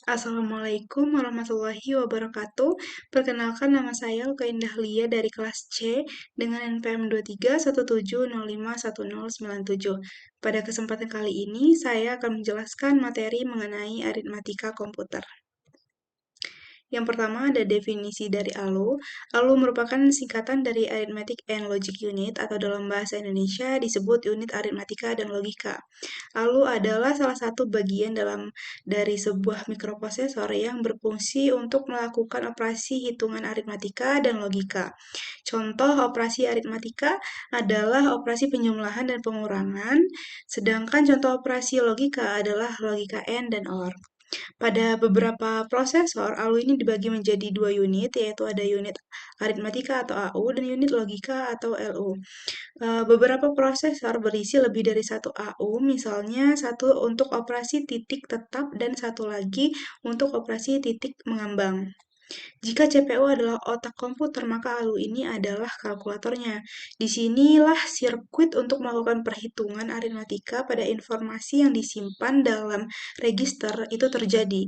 Assalamualaikum warahmatullahi wabarakatuh. Perkenalkan nama saya Luka Indah Lia dari kelas C dengan NPM 2317051097. Pada kesempatan kali ini, saya akan menjelaskan materi mengenai aritmatika komputer. Yang pertama ada definisi dari ALU. ALU merupakan singkatan dari Arithmetic and Logic Unit atau dalam bahasa Indonesia disebut unit aritmatika dan logika. ALU adalah salah satu bagian dari sebuah mikroprosesor yang berfungsi untuk melakukan operasi hitungan aritmatika dan logika. Contoh operasi aritmatika adalah operasi penjumlahan dan pengurangan, sedangkan contoh operasi logika adalah logika AND dan OR. Pada beberapa prosesor, ALU ini dibagi menjadi dua unit, yaitu ada unit aritmatika atau AU dan unit logika atau LU. Beberapa prosesor berisi lebih dari satu AU, misalnya satu untuk operasi titik tetap dan satu lagi untuk operasi titik mengambang. Jika CPU adalah otak komputer, maka ALU ini adalah kalkulatornya. Disinilah sirkuit untuk melakukan perhitungan aritmatika pada informasi yang disimpan dalam register itu terjadi.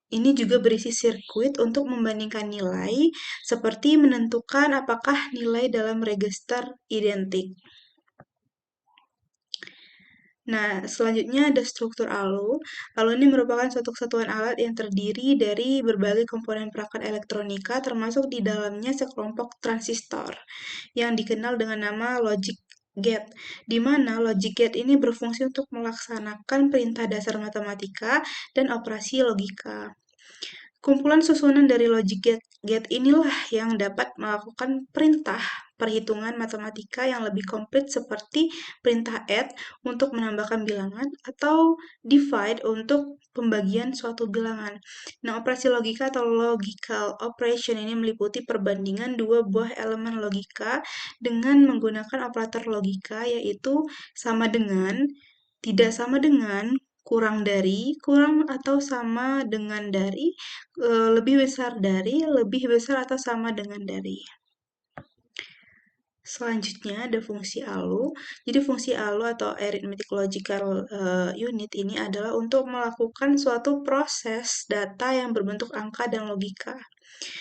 Ini juga berisi sirkuit untuk membandingkan nilai, seperti menentukan apakah nilai dalam register identik. Nah, selanjutnya ada struktur ALU. ALU ini merupakan suatu kesatuan alat yang terdiri dari berbagai komponen perangkat elektronika, termasuk di dalamnya sekelompok transistor, yang dikenal dengan nama logic gate, di mana logic gate ini berfungsi untuk melaksanakan perintah dasar matematika dan operasi logika. Kumpulan susunan dari logic gate inilah yang dapat melakukan perintah perhitungan matematika yang lebih komplit seperti perintah add untuk menambahkan bilangan atau divide untuk pembagian suatu bilangan. Nah, operasi logika atau logical operation ini meliputi perbandingan dua buah elemen logika dengan menggunakan operator logika yaitu sama dengan, tidak sama dengan, kurang dari, kurang atau sama dengan dari, lebih besar dari, lebih besar atau sama dengan dari. Selanjutnya ada fungsi ALU. Jadi fungsi ALU atau Arithmetic Logical Unit ini adalah untuk melakukan suatu proses data yang berbentuk angka dan logika,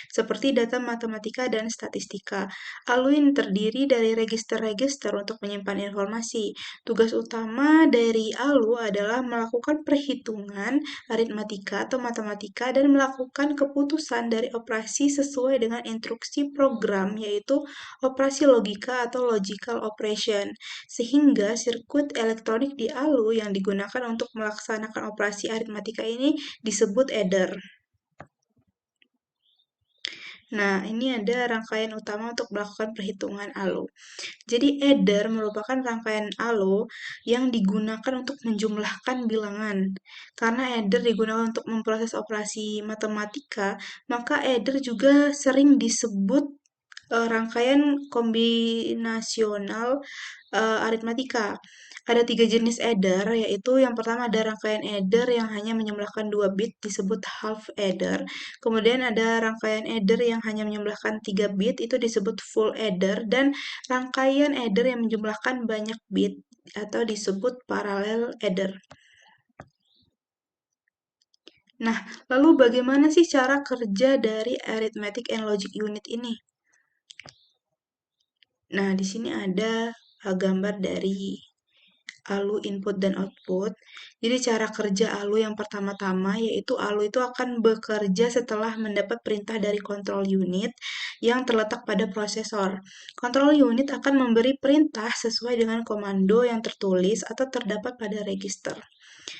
seperti data matematika dan statistika. ALU ini terdiri dari register-register untuk menyimpan informasi. Tugas utama dari ALU adalah melakukan perhitungan aritmatika atau matematika dan melakukan keputusan dari operasi sesuai dengan instruksi program, yaitu operasi logika atau logical operation. Sehingga sirkuit elektronik di ALU yang digunakan untuk melaksanakan operasi aritmatika ini disebut adder. Nah, ini ada rangkaian utama untuk melakukan perhitungan ALU. Jadi, adder merupakan rangkaian ALU yang digunakan untuk menjumlahkan bilangan. Karena adder digunakan untuk memproses operasi matematika, maka adder juga sering disebut rangkaian kombinasional aritmatika. Ada 3 jenis adder, yaitu yang pertama ada rangkaian adder yang hanya menjumlahkan 2 bit disebut half adder. Kemudian ada rangkaian adder yang hanya menjumlahkan 3 bit itu disebut full adder, dan rangkaian adder yang menjumlahkan banyak bit atau disebut parallel adder. Nah, lalu bagaimana sih cara kerja dari Arithmetic and Logic Unit ini? Nah, di sini ada gambar dari ALU input dan output. Jadi cara kerja ALU yang pertama-tama yaitu ALU itu akan bekerja setelah mendapat perintah dari control unit yang terletak pada prosesor. Control unit akan memberi perintah sesuai dengan komando yang tertulis atau terdapat pada register.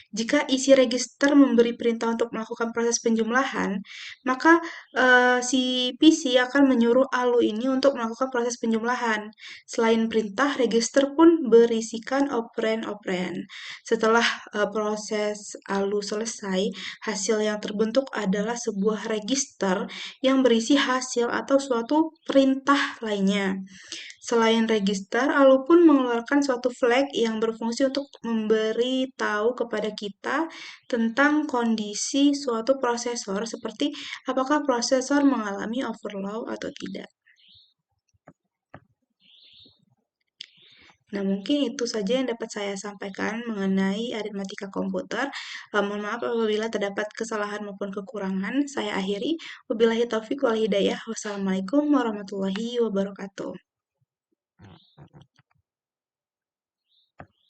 Jika isi register memberi perintah untuk melakukan proses penjumlahan, maka si PC akan menyuruh ALU ini untuk melakukan proses penjumlahan. Selain perintah, register pun berisikan operan-operan. Setelah proses ALU selesai, hasil yang terbentuk adalah sebuah register yang berisi hasil atau suatu perintah lainnya. Selain register, ALU pun mengeluarkan suatu flag yang berfungsi untuk memberi tahu kepada kita tentang kondisi suatu prosesor, seperti apakah prosesor mengalami overload atau tidak. Nah, mungkin itu saja yang dapat saya sampaikan mengenai aritmatika komputer. Mohon maaf apabila terdapat kesalahan maupun kekurangan. Saya akhiri. Wabillahi taufik wal hidayah. Wassalamualaikum warahmatullahi wabarakatuh.